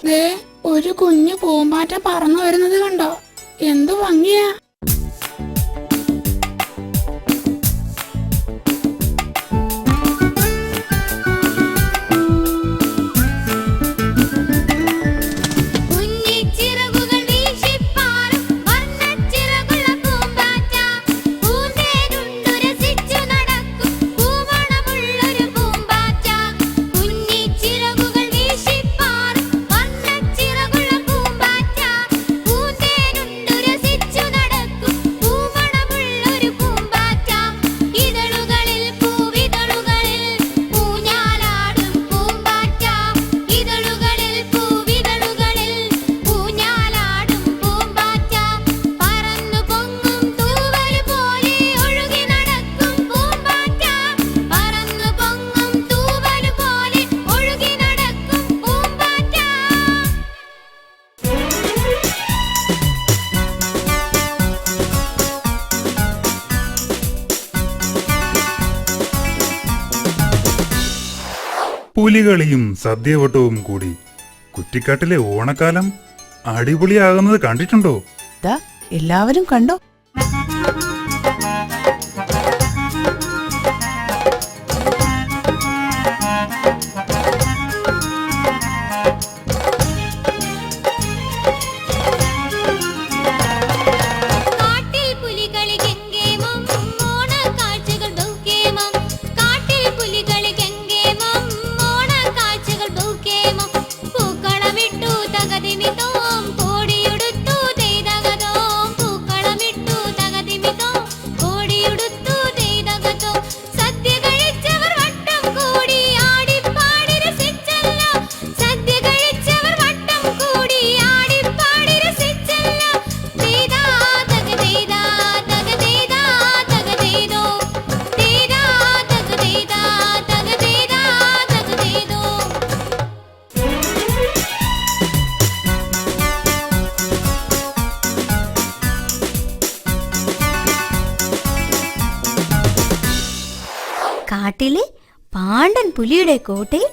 ദേ ഒരു കുഞ്ഞു പൂമ്പാറ്റ പറന്നു വരുന്നത് കണ്ടോ? എന്തു ഭംഗിയാ! പുലികളിയും സദ്യവട്ടവും കൂടി കുറ്റിക്കാട്ടിലെ ഓണക്കാലം അടിപൊളിയാകുന്നത് കണ്ടിട്ടുണ്ടോ? എല്ലാവരും കണ്ടോ? കാട്ടിലെ പാണ്ടൻ പുലിയുടെ കോട്ടയിൽ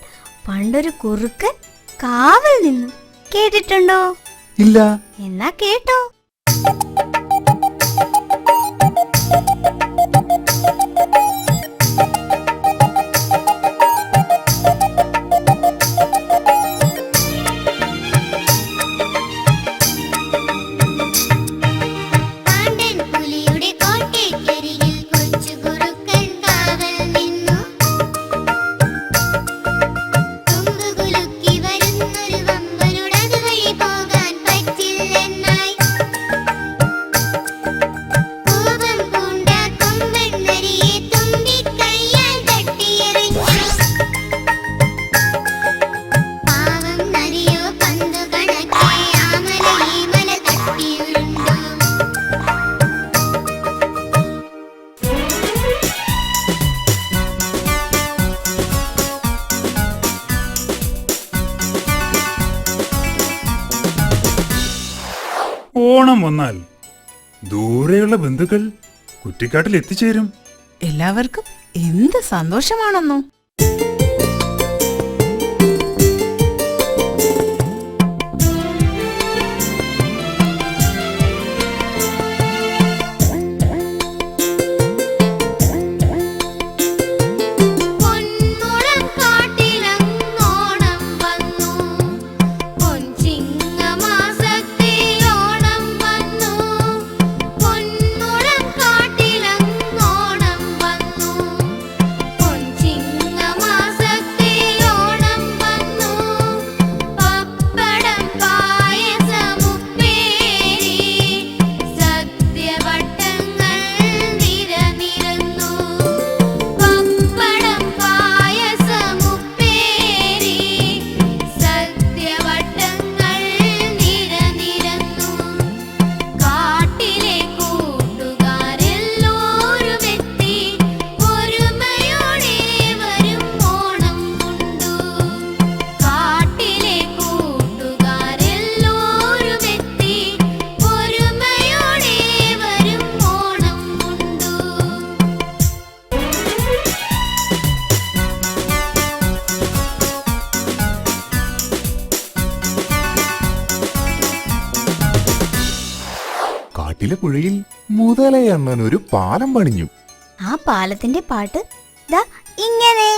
പണ്ടൊരു കുറുക്കൻ കാവൽ നിന്നു. കേട്ടിട്ടുണ്ടോ? ഇല്ല. എന്നാ കേട്ടോ. ഓണം വന്നാൽ ദൂരെയുള്ള ബന്ധുക്കൾ കുറ്റിക്കാട്ടിൽ എത്തിച്ചേരും. എല്ലാവർക്കും എന്ത് സന്തോഷമാണെന്നോ. ചിങ്ങമാ കാട്ടിലെ പുഴയിൽ മുതലയണ്ണൻ ഒരു പാലം പണിഞ്ഞു. ആ പാലത്തിന്റെ പാട്ട് ദാ ഇങ്ങനെ.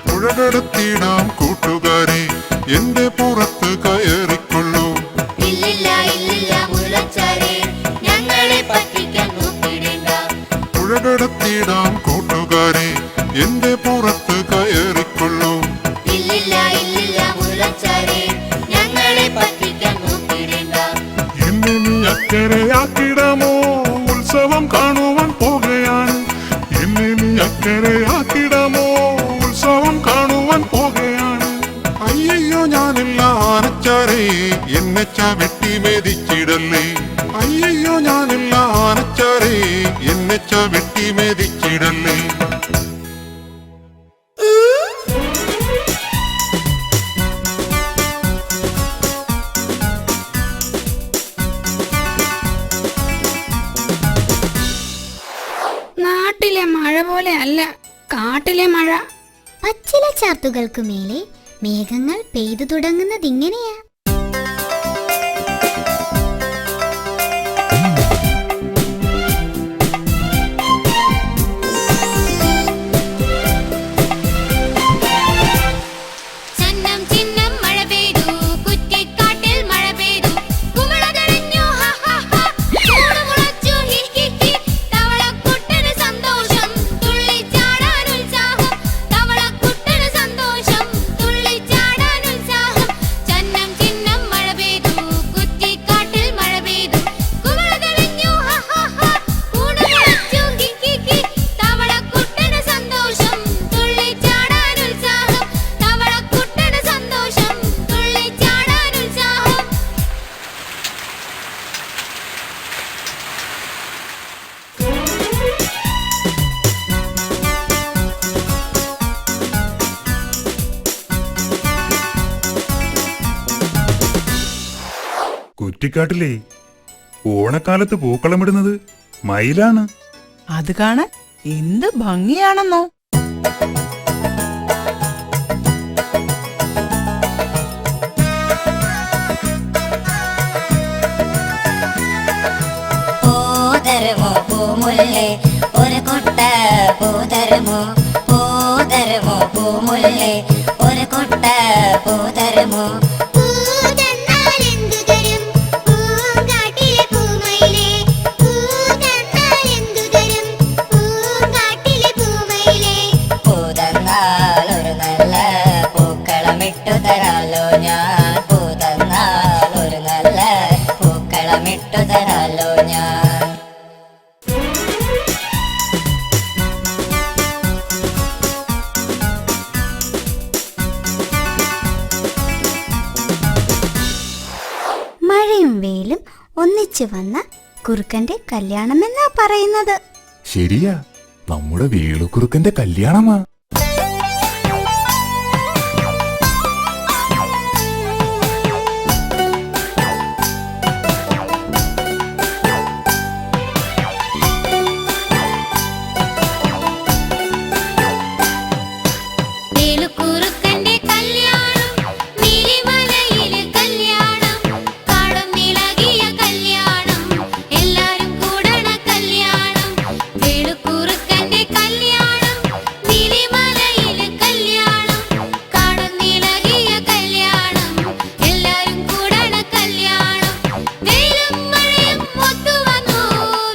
പുഴകടത്തിടാം കൂട്ടുകാരെ, എന്റെ പുറത്ത് കയറിക്കൊള്ളൂ. ഇല്ലില്ല ഇല്ലില്ല മുതലച്ചാരെ, ഞങ്ങളെ പറ്റിക്കാൻ നോക്കിയിടേണ്ട. പുഴകടത്തിടാം കൂട്ടുകാരെ, എന്റെ പുറത്ത് കയറിക്കൊള്ളൂ. ഇല്ലില്ല ഇല്ലില്ല മുതലച്ചാരെ, ഞങ്ങളെ പറ്റിക്കാൻ നോക്കിയിടേണ്ട. എന്നെ നീ അക്കരയാക്കിടാമോ, ഉത്സവം കാണുവാൻ പോകുകയാണ്. എന്നെ നീ അക്കരയാക്കിടാമോ, ഉത്സവം കാണുവാൻ പോകുകയാണ്. അയ്യോ ഞാനില്ല ആനച്ചാരേ, എന്നെ ചവിട്ടി മെതിച്ചിടല്ലേ. അയ്യോ ഞാനില്ല ആനച്ചാരേ, എന്നെ ചവിട്ടി മെതിച്ചിടല്ലേ. നാട്ടിലെ മഴ പോലെ അല്ല കാട്ടിലെ മഴ. പച്ചില ചാർത്തുകൾക്കു മേലെ മേഘങ്ങൾ പെയ്തു തുടങ്ങുന്നതിങ്ങനെയാ. ചന്നം ചിന്നം മഴ പെയ്തു, കുറ്റിക്കാട്ടിൽ മഴ പെയ്തു. കുമിള തെളിഞ്ഞു ഹ ഹ ഹ, കൂട് മുളച്ചു ഹി ഹി ഹി. തവളക്കുട്ടന് സന്തോഷം, തുള്ളിച്ചാടാൻ ഉത്സാഹം. തവളക്കുട്ടന് സന്തോഷം, തുള്ളിച്ചാടാൻ ഉത്സാഹം. ചന്നം ചിന്നം മഴ പെയ്തു, കുറ്റിക്കാട്ടിൽ മഴ പെയ്തു. കുമിള തെളിഞ്ഞു ഹ ഹ ഹ, കൂട് മുളച്ചു ഹി ഹി ഹി. തവളക്കുട്ടന് സന്തോഷം, തുള്ളിച്ചാടാൻ ഉത്സാഹം. തവളക്കുട്ടന് സന്തോഷം, തുള്ളിച്ചാടാൻ ഉത്സാഹം. കുറ്റിക്കാട്ടിലെ ഓണക്കാലത്ത് പൂക്കളമിടുന്നത് മയിലാണ്. അത് കാണാൻ എന്ത് ഭംഗിയാണെന്നോ. പൂതരുമോ പൂമുല്ലേ, ഒരു കൊട്ട പൂതരുമോ. പൂതരുമോ പൂമുല്ലേ, ഒരു കൊട്ട പൂതരുമോ. പൂതന്നാൽ ഒരു നല്ല പൂക്കളമിട്ടു തരാലോ ഞാൻ. പൂതന്നാൽ ഒരു നല്ല പൂക്കളമിട്ടു തരാലോ ഞാൻ. മഴയും വെയിലും ഒന്നിച്ചു വന്ന കുറുക്കന്റെ കല്യാണമെന്നാ പറയുന്നത്. ശരിയാ, നമ്മുടെ വേളുക്കുറുക്കന്റെ കല്യാണമാ. വേലുക്കുറുക്കന്റെ കല്യാണം, നീലിമലയിലെ കല്യാണം. കാടും നിളകിയ കല്യാണം, എല്ലാരും കൂടണ കല്യാണം. വേലുക്കുറുക്കന്റെ കല്യാണം, നീലിമലയിലെ കല്യാണം. കാടും നിളകിയ കല്യാണം, എല്ലാരും കൂടണ കല്യാണം. വെയിലും മഴയും ഒത്തുവന്നു,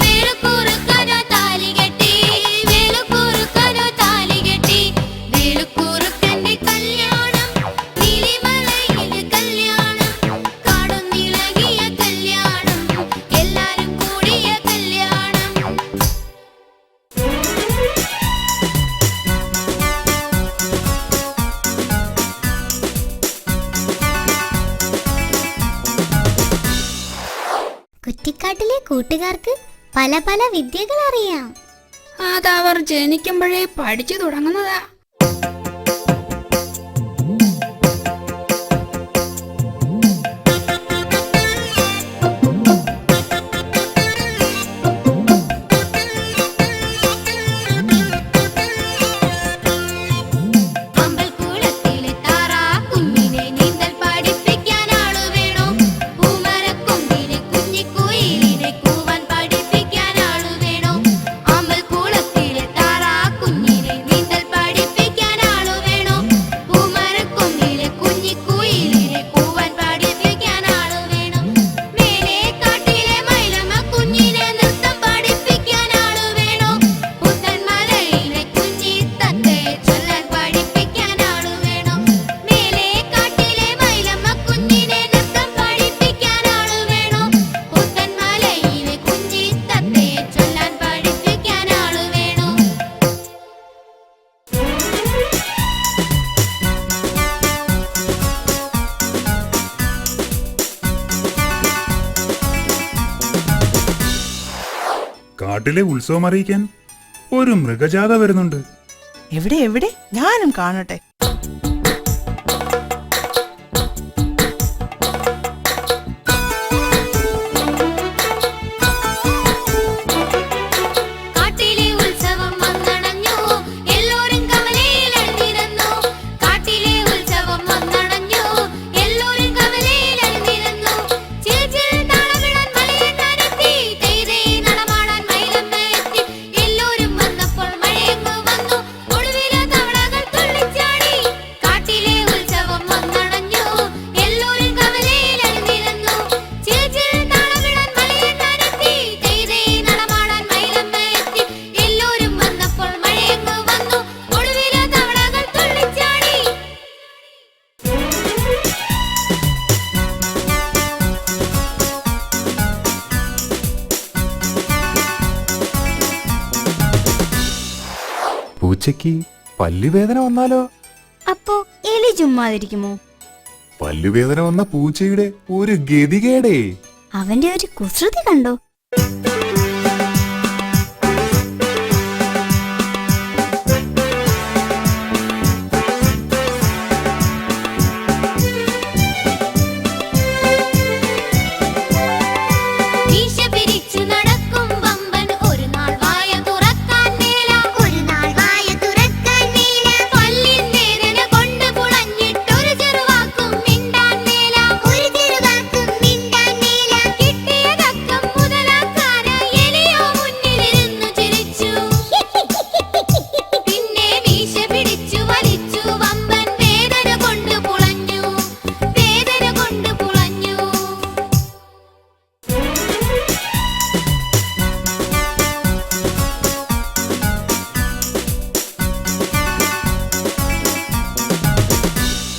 വേലുക്കുറുക്കനോ താലി കെട്ടി. വേലുക്കുറുക്കനോ താലി കെട്ടി. വേലുക്കുറുക്കന്റെ കല്യാണം, നീലിമലയിലെ കല്യാണം. കാടും നിളകിയ കല്യാണം, എല്ലാരും കൂടിയ കല്യാണം. കുറ്റിക്കാട്ടിലെ കൂട്ടുകാർക്ക് പല പല വിദ്യകൾ അറിയാം. അതവർ ജനിക്കുമ്പോഴേ പഠിച്ചു തുടങ്ങുന്നതാ. നാട്ടിലെ ഉത്സവം അറിയിക്കാൻ ഒരു മൃഗജാഥ വരുന്നുണ്ട്. എവിടെ എവിടെ ഞാനും കാണട്ടെ. കാട്ടിലെ ഉത്സവം വന്നണഞ്ഞു എല്ലോരും കവലയിൽ അണിനിരന്നു. കാട്ടിലെ ഉത്സവം വന്നണഞ്ഞു എല്ലോരും കവലയിൽ അണിനിരന്നു. ചിൽച്ചിൽ താളമിടാൻ മലയണ്ണാനെത്തി, തെയ്തേ നടമാടാൻ മയിലമ്മ എത്തി. എല്ലോരും വന്നപ്പോൾ മഴയങ്ങ് വന്നു, ഒടുവിലെ തവളകൾ തുള്ളിച്ചാടി. കാട്ടിലെ ഉത്സവം വന്നണഞ്ഞു എല്ലോരും കവലയിൽ അണിനിരന്നു. ചിൽച്ചിൽ താളമിടാൻ മലയണ്ണാനെത്തി, തെയ്തേ നടമാടാൻ മയിലമ്മ എത്തി. എല്ലോരും വന്നപ്പോൾ മഴയങ്ങ് വന്നു, ഒടുവിലെ തവളകൾ തുള്ളിച്ചാടി. പൂച്ചയ്ക്ക് പല്ലുവേദന വന്നാലോ? അപ്പോ എലി ചുമ്മാതിരിക്കുമോ? പല്ലുവേദന വന്ന പൂച്ചയുടെ ഒരു ഗതികേടേ. അവന്റെ ഒരു കുസൃതി കണ്ടോ?